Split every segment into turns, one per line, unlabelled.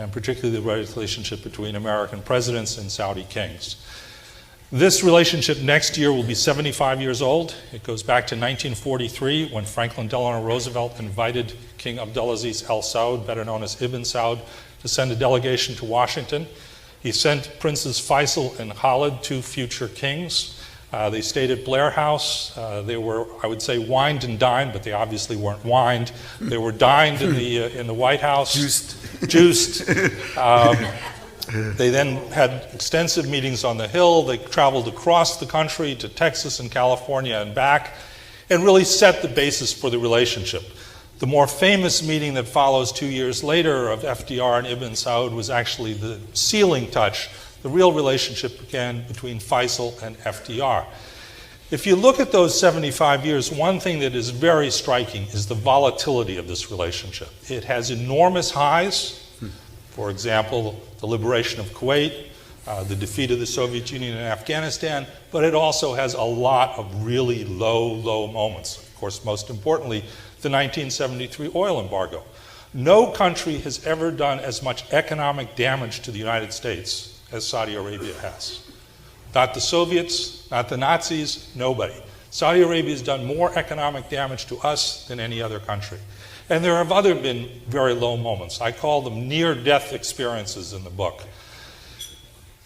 and particularly the relationship between American presidents and Saudi kings. This relationship next year will be 75 years old. It goes back to 1943 when Franklin Delano Roosevelt invited King Abdulaziz Al Saud, better known as Ibn Saud, to send a delegation to Washington. He sent Princes Faisal and Khalid, two future kings. They stayed at Blair House. They were, I would say, wined and dined, but they obviously weren't wined. They were dined in the White House. Juiced. They then had extensive meetings on the Hill. They traveled across the country to Texas and California and back, and really set the basis for the relationship. The more famous meeting that follows 2 years later of FDR and Ibn Saud was actually the sealing touch. The real relationship began between Faisal and FDR. If you look at those 75 years, one thing that is very striking is the volatility of this relationship. It has enormous highs. For example, the liberation of Kuwait, the defeat of the Soviet Union in Afghanistan, but it also has a lot of really low moments. Of course, most importantly, the 1973 oil embargo. No country has ever done as much economic damage to the United States as Saudi Arabia has. Not the Soviets, not the Nazis, nobody. Saudi Arabia has done more economic damage to us than any other country. And there have been very low moments. I call them near-death experiences in the book.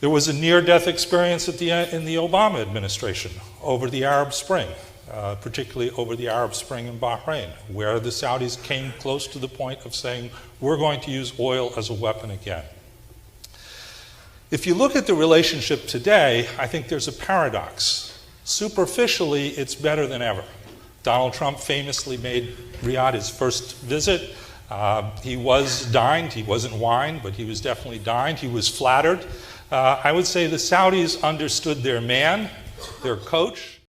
There was a near-death experience in the Obama administration over the Arab Spring, particularly over the Arab Spring in Bahrain, where the Saudis came close to the point of saying, we're going to use oil as a weapon again. If you look at the relationship today, I think there's a paradox. Superficially, it's better than ever. Donald Trump famously made Riyadh his first visit. He was dined. He wasn't wined, but he was definitely dined. He was flattered. I would say the Saudis understood their man, their coach,